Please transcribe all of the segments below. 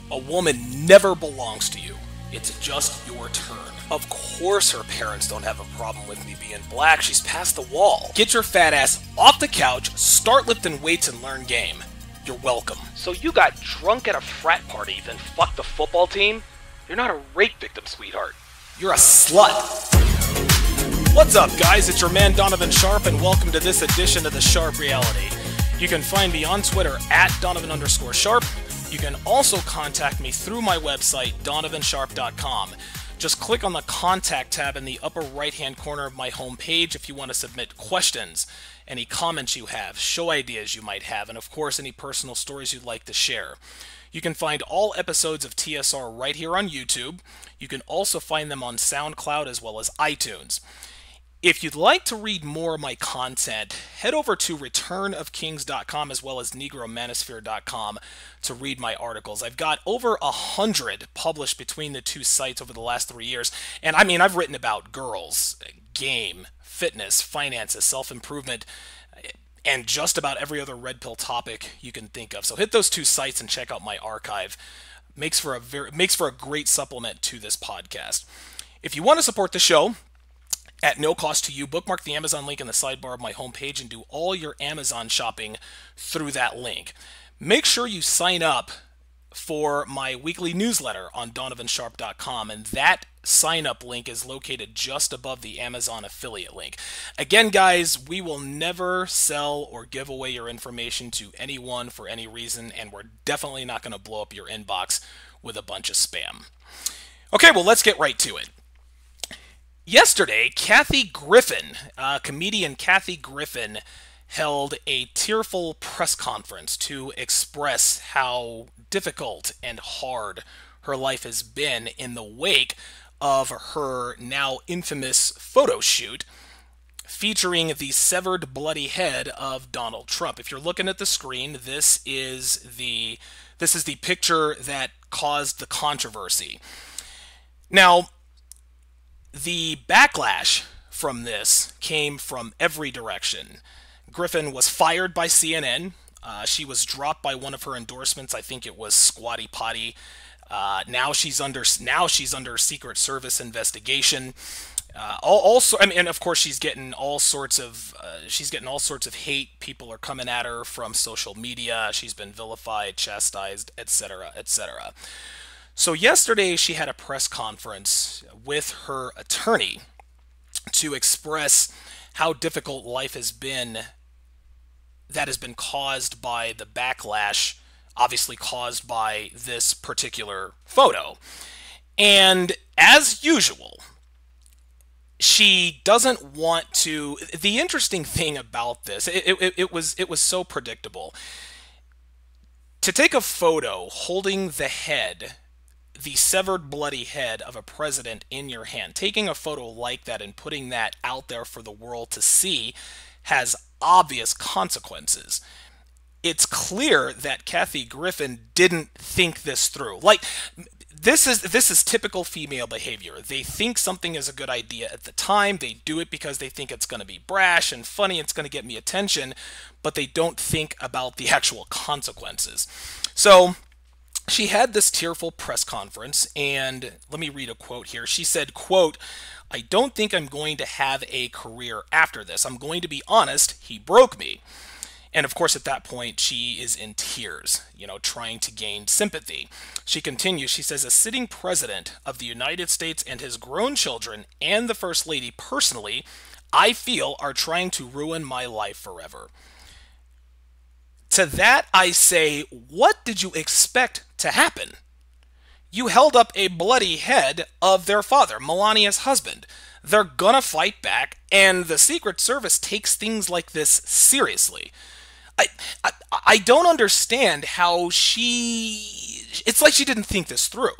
A woman never belongs to you. It's just your turn. Of course her parents don't have a problem with me being black. She's past the wall. Get your fat ass off the couch, start lifting weights, and learn game. You're welcome. So you got drunk at a frat party, then fucked the football team? You're not a rape victim, sweetheart. You're a slut. What's up, guys? It's your man Donovan Sharp, and welcome to this edition of the Sharp Reality. You can find me on Twitter at Donovan_Sharp. You can also contact me through my website, donovansharp.com. Just click on the Contact tab in the upper right-hand corner of my homepage if you want to submit questions, any comments you have, show ideas you might have, and of course any personal stories you'd like to share. You can find all episodes of TSR right here on YouTube. You can also find them on SoundCloud as well as iTunes. If you'd like to read more of my content, head over to returnofkings.com as well as negromanosphere.com to read my articles. I've got over 100 published between the two sites over the last 3 years. And I mean, I've written about girls, game, fitness, finances, self-improvement, and just about every other red pill topic you can think of. So hit those two sites and check out my archive. Makes for a great supplement to this podcast. If you want to support the show, at no cost to you, bookmark the Amazon link in the sidebar of my homepage and do all your Amazon shopping through that link. Make sure you sign up for my weekly newsletter on donovansharp.com, and that sign-up link is located just above the Amazon affiliate link. Again, guys, we will never sell or give away your information to anyone for any reason, and we're definitely not going to blow up your inbox with a bunch of spam. Okay, well, let's get right to it. Yesterday, Kathy Griffin, comedian Kathy Griffin, held a tearful press conference to express how difficult and hard her life has been in the wake of her now infamous photo shoot featuring the severed bloody head of Donald Trump. If you're looking at the screen, this is the picture that caused the controversy. Now, the backlash from this came from every direction. Griffin was fired by CNN. She was dropped by one of her endorsements. I think it was Squatty Potty. Now she's under Secret Service investigation. Also, I mean, and of course, she's getting all sorts of hate. People are coming at her from social media. She's been vilified, chastised, etc., etc. So yesterday she had a press conference with her attorney to express how difficult life has been that has been caused by the backlash, obviously caused by this particular photo. And as usual, she doesn't want to. The interesting thing about this, it was so predictable. To take a photo holding the severed bloody head of a president in your hand, taking a photo like that and putting that out there for the world to see has obvious consequences. It's clear that Kathy Griffin didn't think this through. Like, this is typical female behavior. They think something is a good idea at the time. They do it because they think it's going to be brash and funny. It's going to get me attention, but they don't think about the actual consequences. So she had this tearful press conference, and let me read a quote here. She said, quote, "I don't think I'm going to have a career after this. I'm going to be honest, he broke me." And of course, at that point, she is in tears, trying to gain sympathy. She continues, she says, "A sitting president of the United States and his grown children and the First Lady personally, I feel, are trying to ruin my life forever." To that I say, what did you expect to happen? You held up a bloody head of their father, Melania's husband. They're gonna fight back, and the Secret Service takes things like this seriously. I don't understand how it's like she didn't think this through.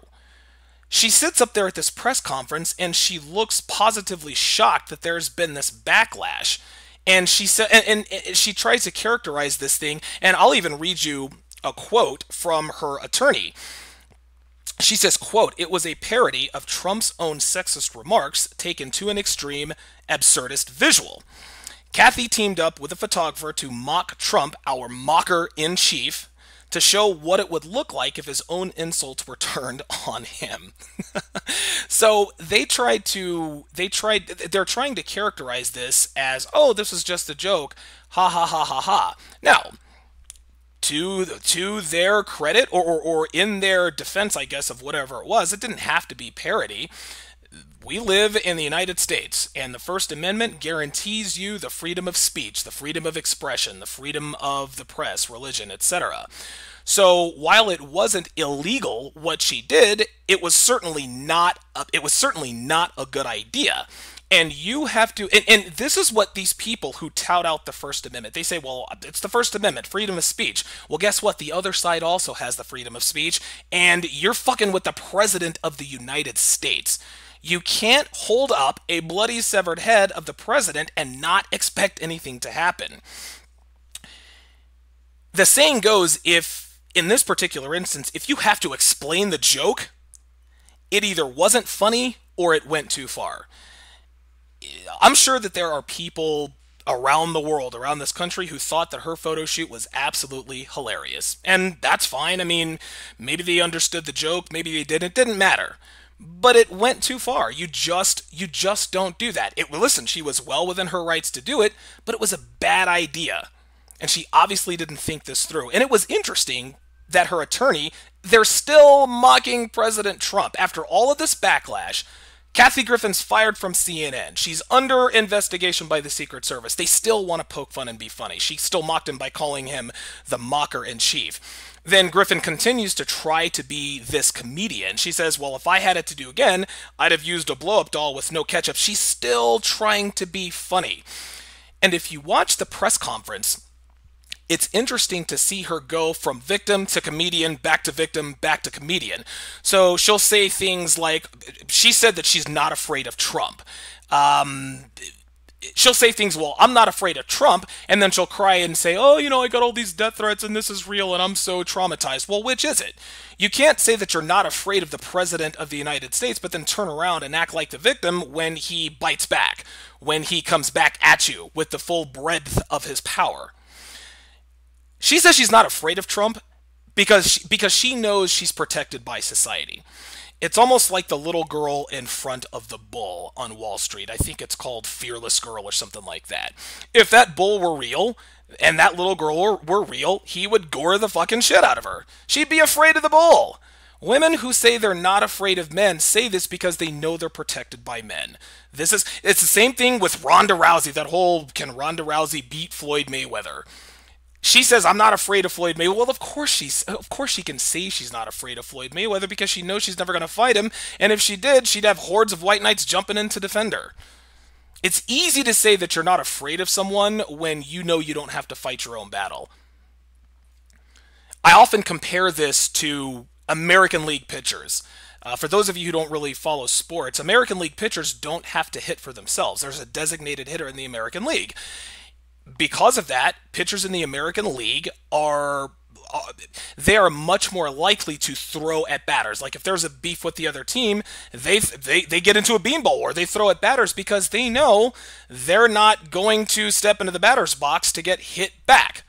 She sits up there at this press conference, and she looks positively shocked that there's been this backlash. And she said, and she tries to characterize this thing, and I'll even read you a quote from her attorney. She says, quote, "It was a parody of Trump's own sexist remarks taken to an extreme, absurdist visual. Kathy teamed up with a photographer to mock Trump, our mocker-in-chief, to show what it would look like if his own insults were turned on him. So they're trying to characterize this as, oh, this was just a joke, ha ha ha ha ha. Now, to their credit, or in their defense, I guess, of whatever it was, it didn't have to be parody. We live in the United States, and the First Amendment guarantees you the freedom of speech, the freedom of expression, the freedom of the press, religion, etc. So while it wasn't illegal what she did, it was certainly not a good idea. And you have to, and this is what these people who tout out the First Amendment, they say, well, it's the First Amendment, freedom of speech. Well, guess what? The other side also has the freedom of speech, and you're fucking with the President of the United States. You can't hold up a bloody severed head of the president and not expect anything to happen. The saying goes, if, in this particular instance, if you have to explain the joke, it either wasn't funny or it went too far. I'm sure that there are people around the world, around this country, who thought that her photo shoot was absolutely hilarious. And that's fine. I mean, maybe they understood the joke, maybe they didn't. It didn't matter. But it went too far. You just don't do that. Listen, she was well within her rights to do it, but it was a bad idea. And she obviously didn't think this through. And it was interesting that her attorney, they're still mocking President Trump. After all of this backlash, Kathy Griffin's fired from CNN. She's under investigation by the Secret Service. They still want to poke fun and be funny. She still mocked him by calling him the mocker-in-chief. Then Griffin continues to try to be this comedian. She says, well, if I had it to do again, I'd have used a blow-up doll with no ketchup. She's still trying to be funny. And if you watch the press conference, it's interesting to see her go from victim to comedian, back to victim, back to comedian. So she'll say things like, she said that she's not afraid of Trump. She'll say things, well, I'm not afraid of Trump, and then she'll cry and say, oh, you know, I got all these death threats and this is real and I'm so traumatized. Well, which is it? You can't say that you're not afraid of the President of the United States, but then turn around and act like the victim when he bites back, when he comes back at you with the full breadth of his power. She says she's not afraid of Trump because she knows she's protected by society. It's almost like the little girl in front of the bull on Wall Street. I think it's called Fearless Girl or something like that. If that bull were real and that little girl were real, he would gore the fucking shit out of her. She'd be afraid of the bull. Women who say they're not afraid of men say this because they know they're protected by men. It's the same thing with Ronda Rousey, that whole, can Ronda Rousey beat Floyd Mayweather? She says, I'm not afraid of Floyd Mayweather. Well, of course she can say she's not afraid of Floyd Mayweather because she knows she's never going to fight him. And if she did, she'd have hordes of white knights jumping in to defend her. It's easy to say that you're not afraid of someone when you know you don't have to fight your own battle. I often compare this to American League pitchers. For those of you who don't really follow sports, American League pitchers don't have to hit for themselves. There's a designated hitter in the American League. Because of that, pitchers in the American League are much more likely to throw at batters. Like if there's a beef with the other team, they get into a beanball war. They throw at batters because they know they're not going to step into the batter's box to get hit back.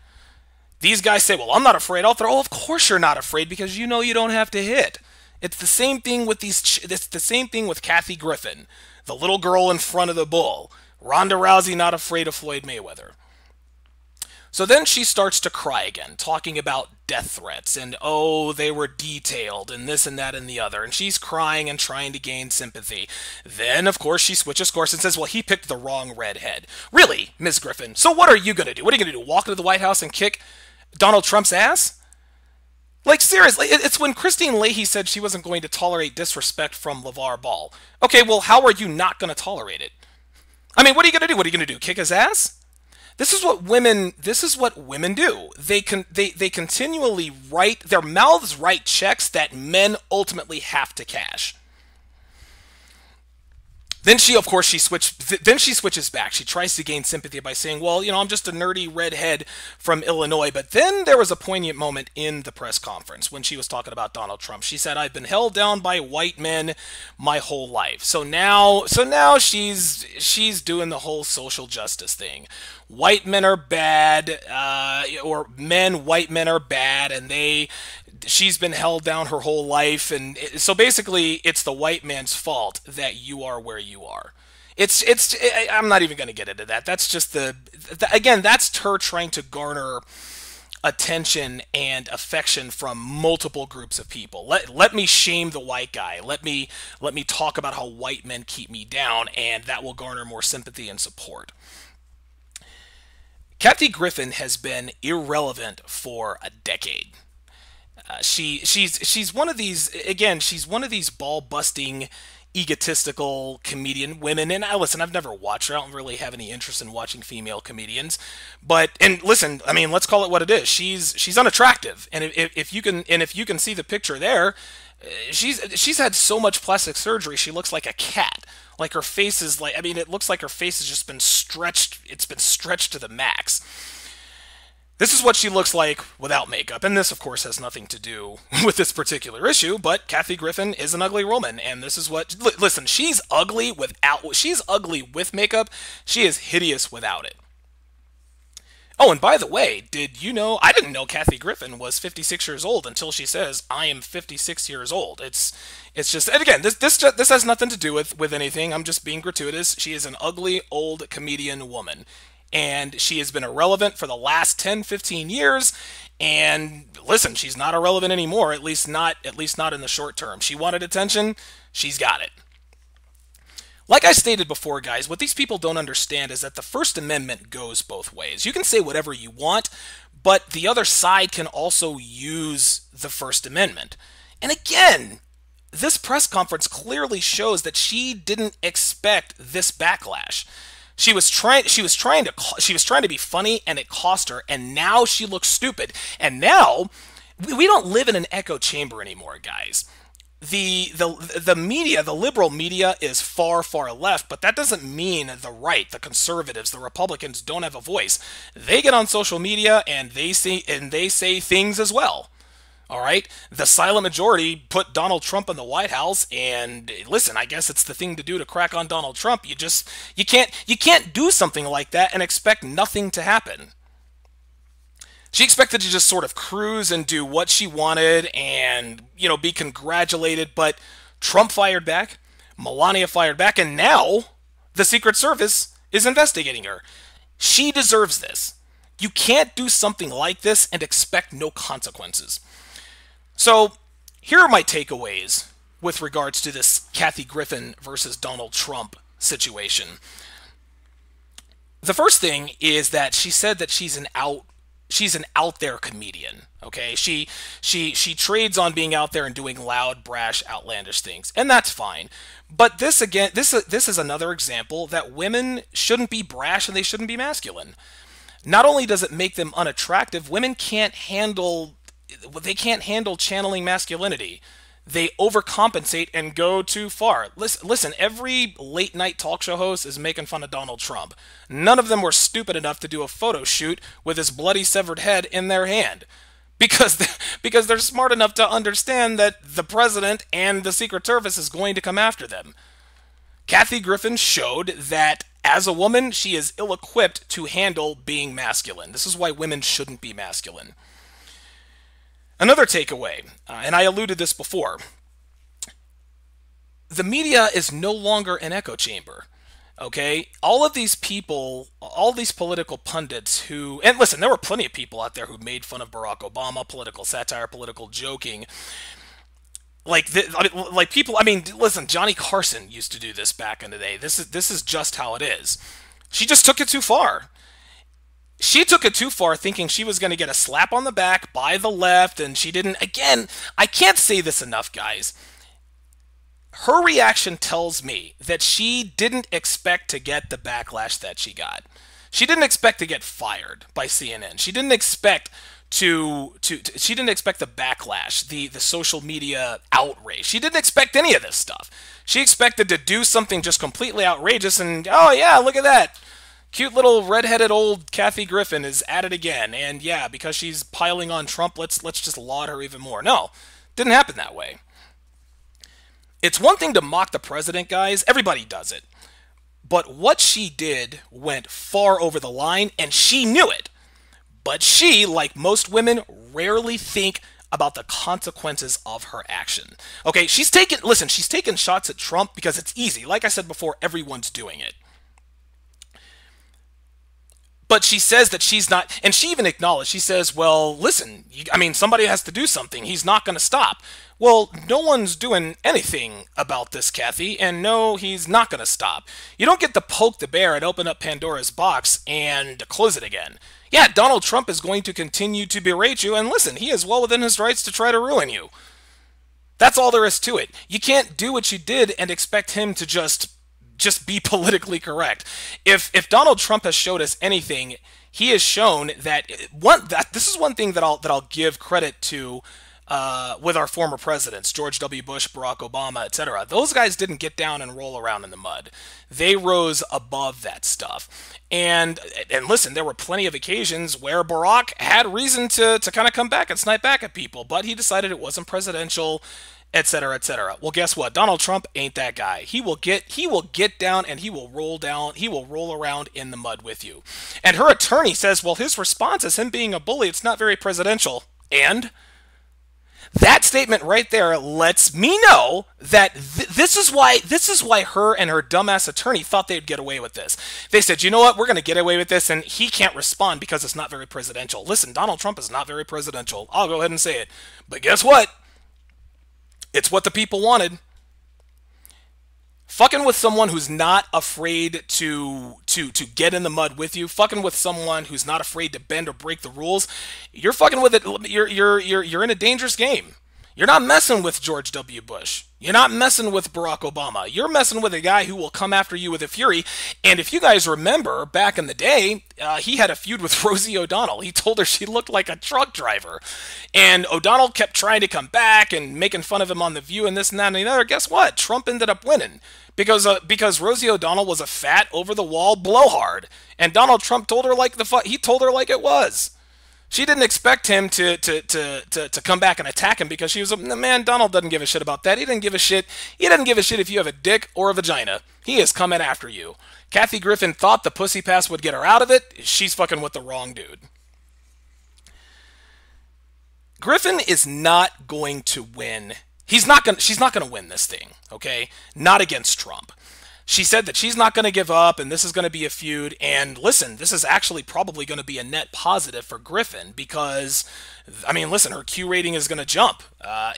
These guys say, well, I'm not afraid, I'll throw. Oh, of course you're not afraid because you know you don't have to hit. It's the same thing with it's the same thing with Kathy Griffin, the little girl in front of the bull. Ronda Rousey not afraid of Floyd Mayweather. So then she starts to cry again, talking about death threats, and oh, they were detailed, and this and that and the other, and she's crying and trying to gain sympathy. Then, of course, she switches course and says, well, he picked the wrong redhead. Really, Ms. Griffin, so what are you going to do? What are you going to do, walk into the White House and kick Donald Trump's ass? Like, seriously, it's when Christine Leahy said she wasn't going to tolerate disrespect from LeVar Ball. Okay, well, how are you not going to tolerate it? I mean, what are you going to do? What are you going to do, kick his ass? This is what women do. They continually write, their mouths write checks that men ultimately have to cash. Then then she switches back. She tries to gain sympathy by saying, well, I'm just a nerdy redhead from Illinois. But then there was a poignant moment in the press conference when she was talking about Donald Trump. She said, I've been held down by white men my whole life. So now she's doing the whole social justice thing. White men are bad, white men are bad, and she's been held down her whole life, and so basically it's the white man's fault that you are where you are. I'm not even going to get into that. That's just again, that's her trying to garner attention and affection from multiple groups of people. Let me shame the white guy. Let me talk about how white men keep me down, and that will garner more sympathy and support. Kathy Griffin has been irrelevant for a decade. She's one of these ball busting, egotistical comedian women. And listen, I've never watched her. I don't really have any interest in watching female comedians. And listen, I mean, let's call it what it is. She's unattractive, and if you can see the picture there, she's had so much plastic surgery. She looks like a cat. Like her face is it looks like her face has just been stretched. It's been stretched to the max. This is what she looks like without makeup, and this, of course, has nothing to do with this particular issue, but Kathy Griffin is an ugly woman, and this is what... Listen, she's ugly with makeup. She is hideous without it. Oh, and by the way, did you know... I didn't know Kathy Griffin was 56 years old until she says, I am 56 years old. It's just... And again, this has nothing to do with anything. I'm just being gratuitous. She is an ugly, old comedian woman. And she has been irrelevant for the last 10, 15 years. And listen, she's not irrelevant anymore, at least not in the short term. She wanted attention, she's got it. Like I stated before, guys, what these people don't understand is that the First Amendment goes both ways. You can say whatever you want, but the other side can also use the First Amendment. And again, this press conference clearly shows that she didn't expect this backlash. She was trying to be funny, and it cost her, and now she looks stupid. And now we don't live in an echo chamber anymore, guys. The media, the liberal media, is far, far left, but that doesn't mean the right, the conservatives, the Republicans don't have a voice. They get on social media and they say things as well. All right, the silent majority put Donald Trump in the White House, and listen, I guess it's the thing to do to crack on Donald Trump. You can't do something like that and expect nothing to happen. She expected to just sort of cruise and do what she wanted and, be congratulated, but Trump fired back, Melania fired back, and now the Secret Service is investigating her. She deserves this. You can't do something like this and expect no consequences. So, here are my takeaways with regards to this Kathy Griffin versus Donald Trump situation. The first thing is that she said that she's an out there comedian. Okay, she trades on being out there and doing loud, brash, outlandish things, and that's fine. But this is another example that women shouldn't be brash and they shouldn't be masculine. Not only does it make them unattractive, women can't handle channeling masculinity. They overcompensate and go too far. Listen, every late night talk show host is making fun of Donald Trump. None of them were stupid enough to do a photo shoot with his bloody severed head in their hand. Because they're smart enough to understand that the president and the Secret Service is going to come after them. Kathy Griffin showed that as a woman, she is ill-equipped to handle being masculine. This is why women shouldn't be masculine. Another takeaway, and I alluded this before, the media is no longer an echo chamber, okay? All of these people, all these political pundits who, and listen, there were plenty of people out there who made fun of Barack Obama, political satire, political joking, listen, Johnny Carson used to do this back in the day. This is just how it is. She just took it too far. She took it too far thinking she was going to get a slap on the back by the left, and she didn't. Again, I can't say this enough, guys. Her reaction tells me that she didn't expect to get the backlash that she got. She didn't expect to get fired by CNN. She didn't expect she didn't expect the backlash, the social media outrage. She didn't expect any of this stuff. She expected to do something just completely outrageous and, oh yeah, look at that. Cute little redheaded old Kathy Griffin is at it again, and yeah, because she's piling on Trump, let's just laud her even more. No, didn't happen that way. It's one thing to mock the president, guys. Everybody does it. But what she did went far over the line, and she knew it. But she, like most women, rarely think about the consequences of her action. Okay, she's taken shots at Trump because it's easy. Like I said before, everyone's doing it. But she says that she's not, and she even acknowledged, she says, well, listen, somebody has to do something. He's not going to stop. Well, no one's doing anything about this, Kathy, and no, he's not going to stop. You don't get to poke the bear and open up Pandora's box and close it again. Yeah, Donald Trump is going to continue to berate you, and listen, he is well within his rights to try to ruin you. That's all there is to it. You can't do what you did and expect him to just be politically correct. If Donald Trump has showed us anything, he has shown that this is one thing that I'll give credit to with our former presidents, George W. Bush, Barack Obama, etc. Those guys didn't get down and roll around in the mud. They rose above that stuff. And listen, there were plenty of occasions where Barack had reason to kind of come back and snipe back at people, but he decided it wasn't presidential, etc., etc. Well, guess what? Donald Trump ain't that guy. He will get down and he will roll around in the mud with you. And her attorney says, well, his response is him being a bully. It's not very presidential. And that statement right there lets me know that this is why her and her dumbass attorney thought they'd get away with this. They said, you know what, we're going to get away with this, and he can't respond because it's not very presidential. Listen, Donald Trump is not very presidential. I'll go ahead and say it. But guess what? It's what the people wanted. Fucking with someone who's not afraid to get in the mud with you, fucking with someone who's not afraid to bend or break the rules, you're fucking with it. You're in a dangerous game. You're not messing with George W. Bush. You're not messing with Barack Obama. You're messing with a guy who will come after you with a fury. And if you guys remember, back in the day, he had a feud with Rosie O'Donnell. He told her she looked like a truck driver. And O'Donnell kept trying to come back and making fun of him on The View and this and that and the other. Guess what? Trump ended up winning. Because Rosie O'Donnell was a fat, over-the-wall blowhard. And Donald Trump told her he told her like it was. She didn't expect him to come back and attack him because she was man. Donald doesn't give a shit about that. He doesn't give a shit. He doesn't give a shit if you have a dick or a vagina. He is coming after you. Kathy Griffin thought the pussy pass would get her out of it. She's fucking with the wrong dude. Griffin is not going to win. She's not going to win this thing, okay? Not against Trump. She said that she's not going to give up and this is going to be a feud. And listen, this is actually probably going to be a net positive for Griffin because, listen, her Q rating is going to jump.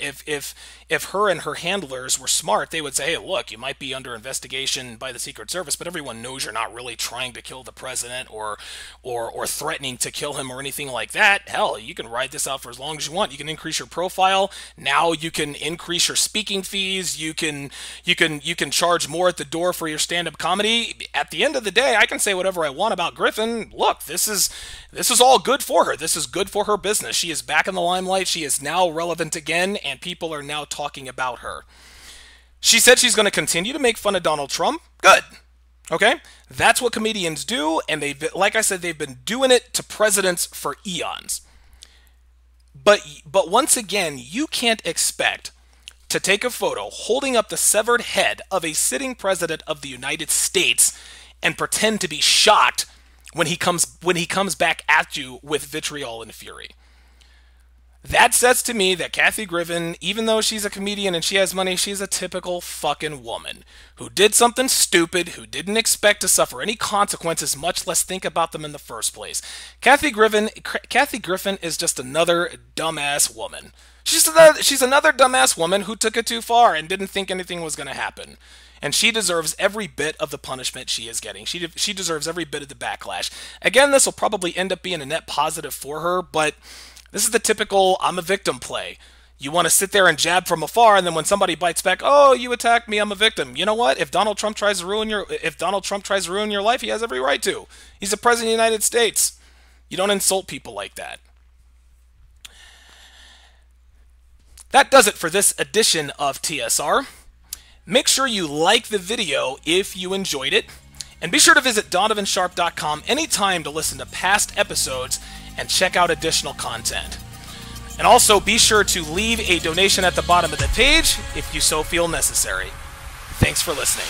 If her and her handlers were smart, they would say, hey, look, you might be under investigation by the Secret Service, but everyone knows you're not really trying to kill the president or threatening to kill him or anything like that. Hell, you can ride this out for as long as you want. You can increase your profile. Now you can increase your speaking fees. You can charge more at the door for your stand-up comedy. At the end of the day, I can say whatever I want about Griffin. Look, this is all good for her. This is good for her business. She is back in the limelight. She is now relevant again, and people are now talking about her. She said she's going to continue to make fun of Donald Trump. Good. Okay? That's what comedians do, and like I said, they've been doing it to presidents for eons. But once again, you can't expect to take a photo holding up the severed head of a sitting president of the United States and pretend to be shocked when he comes back at you with vitriol and fury. That says to me that Kathy Griffin, even though she's a comedian and she has money, she's a typical fucking woman who did something stupid, who didn't expect to suffer any consequences, much less think about them in the first place. Kathy Griffin is just another dumbass woman. She's another dumbass woman who took it too far and didn't think anything was going to happen. And she deserves every bit of the punishment she is getting. She deserves every bit of the backlash. Again, this will probably end up being a net positive for her, but this is the typical I'm a victim play. You want to sit there and jab from afar, and then when somebody bites back, oh, you attacked me, I'm a victim. You know what? If Donald Trump tries to ruin your life, he has every right to. He's the president of the United States. You don't insult people like that. That does it for this edition of TSR. Make sure you like the video if you enjoyed it, and be sure to visit donovansharp.com anytime to listen to past episodes and check out additional content. And also be sure to leave a donation at the bottom of the page if you so feel necessary. Thanks for listening.